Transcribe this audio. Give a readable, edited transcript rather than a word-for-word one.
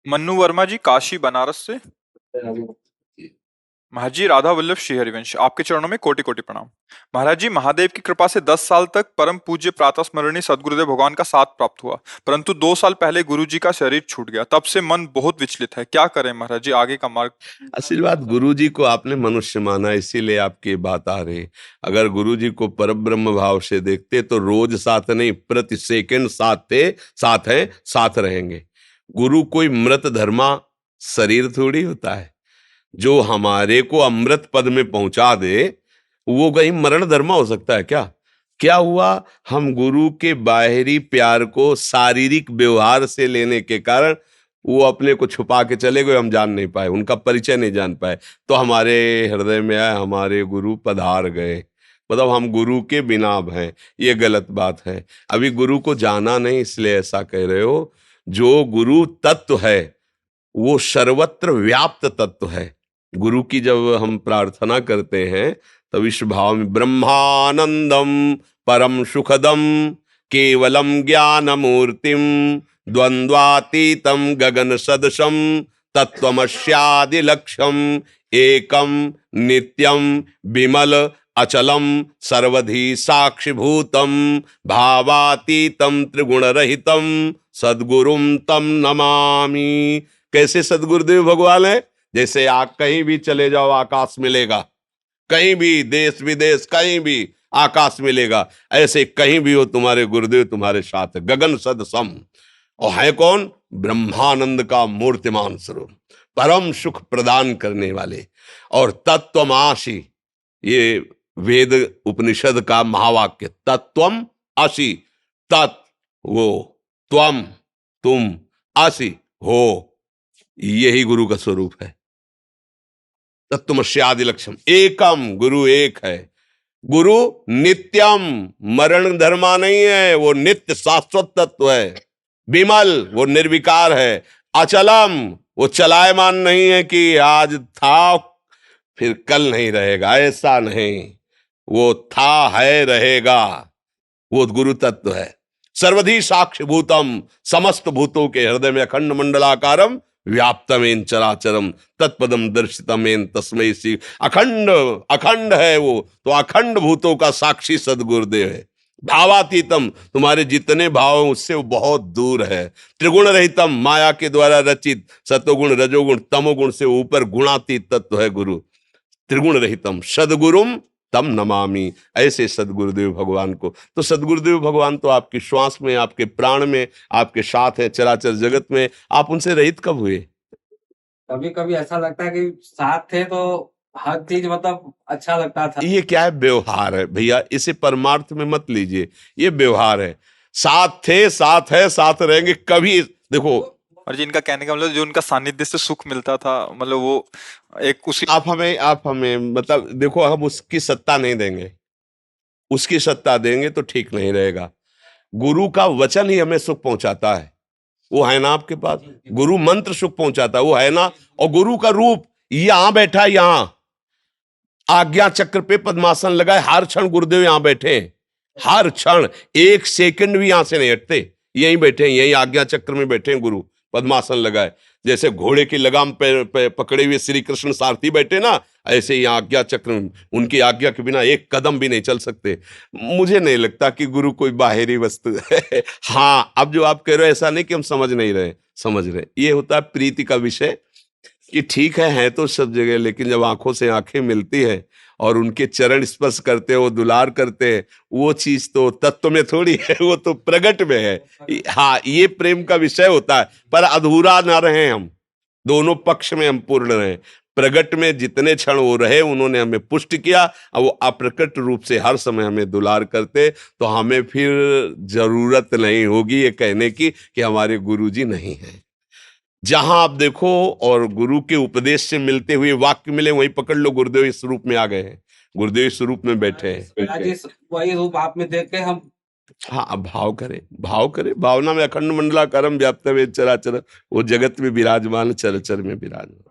मन्नू वर्मा जी, काशी बनारस से। महाराज जी, राधा वल्लभ श्री हरिवंश, आपके चरणों में कोटि कोटि प्रणाम। महाराज जी, महादेव की कृपा से 10 साल तक परम पूज्य प्रातः स्मरणीय सदगुरुदेव भगवान का साथ प्राप्त हुआ, परंतु 2 साल पहले गुरु जी का शरीर छूट गया। तब से मन बहुत विचलित है, क्या करें महाराज जी, आगे का मार्ग। असल बात, गुरु जी को आपने मनुष्य माना, इसीलिए आपकी बात आ रही। अगर गुरु जी को परब्रह्म भाव से देखते तो रोज साथ नहीं, प्रति सेकंड साथ थे, साथ है, साथ रहेंगे। गुरु कोई मृत धर्मा शरीर थोड़ी होता है जो हमारे को अमृत पद में पहुंचा दे। वो कहीं मरण धर्मा हो सकता है क्या? क्या हुआ, हम गुरु के बाहरी प्यार को शारीरिक व्यवहार से लेने के कारण वो अपने को छुपा के चले गए, हम जान नहीं पाए, उनका परिचय नहीं जान पाए। तो हमारे हृदय में आए, हमारे गुरु पधार गए, मतलब हम गुरु के बिना अब हैं। ये गलत बात है। अभी गुरु को जाना नहीं, इसलिए ऐसा कह रहे हो। जो गुरु तत्व है वो सर्वत्र व्याप्त तत्व है। गुरु की जब हम प्रार्थना करते हैं तब इस भाव में ब्रह्मानंदम परम सुखदम केवलम ज्ञान मूर्तिम द्वंद्वातीतम गगन सदसम तत्वमस्यादि लक्ष्यम एकम नित्यम विमल अचलम सर्वधि साक्षिभूतम भावातीतम त्रिगुण रहितम सद्गुरुम तम नमामि। कैसे सद्गुरुदेव भगवान है? जैसे आप कहीं भी चले जाओ आकाश मिलेगा, कहीं भी देश विदेश कहीं भी आकाश मिलेगा, ऐसे कहीं भी हो तुम्हारे गुरुदेव तुम्हारे साथ है, गगन सदसम। और है कौन? ब्रह्मानंद का मूर्तिमान स्वरूप, परम सुख प्रदान करने वाले। और तत्वमासि, ये वेद उपनिषद का महावाक्य, तत्वम असि, तत् वो, त्वम तुम, असि हो, यही गुरु का स्वरूप है। तत्वमस्यादि लक्ष्यम एकम, गुरु एक है। गुरु नित्यम, मरण धर्मा नहीं है, वो नित्य शाश्वत तत्व है। विमल, वो निर्विकार है। अचलम, वो चलायमान नहीं है कि आज था फिर कल नहीं रहेगा, ऐसा नहीं, वो था है रहेगा, वो गुरु तत्व है। सर्वधि साक्षिभूतम, समस्त भूतों के हृदय में अखंड मंडलाकारम व्याप्तमेन चराचरम तत्पदम दर्शितमेन तस्मै श्री। अखंड अखंड है वो, तो अखंड भूतों का साक्षी सदगुरुदेव है। भावातीतम, तुम्हारे जितने भाव उससे वो बहुत दूर है। त्रिगुण रहितम, माया के द्वारा रचित सतोगुण रजोगुण तमोगुण से ऊपर गुणातीत तत्व है गुरु। त्रिगुण रहितम सदगुरुम तम नमामि, ऐसे सदगुरुदेव भगवान को। तो सदगुरुदेव भगवान तो आपकी श्वास में, आपके प्राण में, आपके साथ है चराचर जगत में। आप उनसे रहित कब हुए? कभी कभी ऐसा लगता है कि साथ थे तो हर चीज मतलब अच्छा लगता था। ये क्या है? व्यवहार है भैया, इसे परमार्थ में मत लीजिए, ये व्यवहार है। साथ थे, साथ है, साथ रहेंगे। कभी देखो, और जिनका कहने का मतलब जो उनका सानिध्य से सुख मिलता था, मतलब वो एक उसी। आप हमें मतलब देखो, हम उसकी सत्ता नहीं देंगे, उसकी सत्ता देंगे तो ठीक नहीं रहेगा। गुरु का वचन ही हमें सुख पहुंचाता है, वो है ना आपके पास। गुरु मंत्र सुख पहुंचाता है, वो है ना। और गुरु का रूप यहां बैठा, यहां आज्ञा चक्र पे पद्मासन लगाए, हर क्षण गुरुदेव यहां बैठे, हर क्षण, एक सेकंड भी यहां से नहीं हटते, यहीं बैठे, यहीं आज्ञा चक्र में बैठे गुरु, पद्मासन लगाए। जैसे घोड़े की लगाम पे पकड़े हुए श्री कृष्ण सारथी बैठे ना, ऐसे ही आज्ञा चक्र में, उनकी आज्ञा के बिना एक कदम भी नहीं चल सकते। मुझे नहीं लगता कि गुरु कोई बाहरी वस्तु है। हाँ, अब जो आप कह रहे हो ऐसा नहीं कि हम समझ नहीं रहे, समझ रहे। ये होता है प्रीति का विषय कि ठीक है तो सब जगह, लेकिन जब आंखों से आंखें मिलती है और उनके चरण स्पर्श करते हो, दुलार करते हैं, वो चीज तो तत्व में थोड़ी है, वो तो प्रगट में है। हाँ, ये प्रेम का विषय होता है, पर अधूरा ना रहे हम, दोनों पक्ष में हम पूर्ण रहे। प्रगट में जितने क्षण वो रहे, उन्होंने हमें पुष्ट किया, और वो अप्रकट रूप से हर समय हमें दुलार करते, तो हमें फिर जरूरत नहीं होगी ये कहने की कि हमारे गुरुजी नहीं हैं। जहां आप देखो और गुरु के उपदेश से मिलते हुए वाक्य मिले, वहीं पकड़ लो, गुरुदेव इस रूप में आ गए हैं, गुरुदेव इस रूप में बैठे हैं। वही रूप आप में देख के हम, हाँ, अब भाव करें, भाव करें। भावना में अखंड मंडलाकारम व्याप्त है चराचर, वो जगत में विराजमान, चराचर में विराजमान।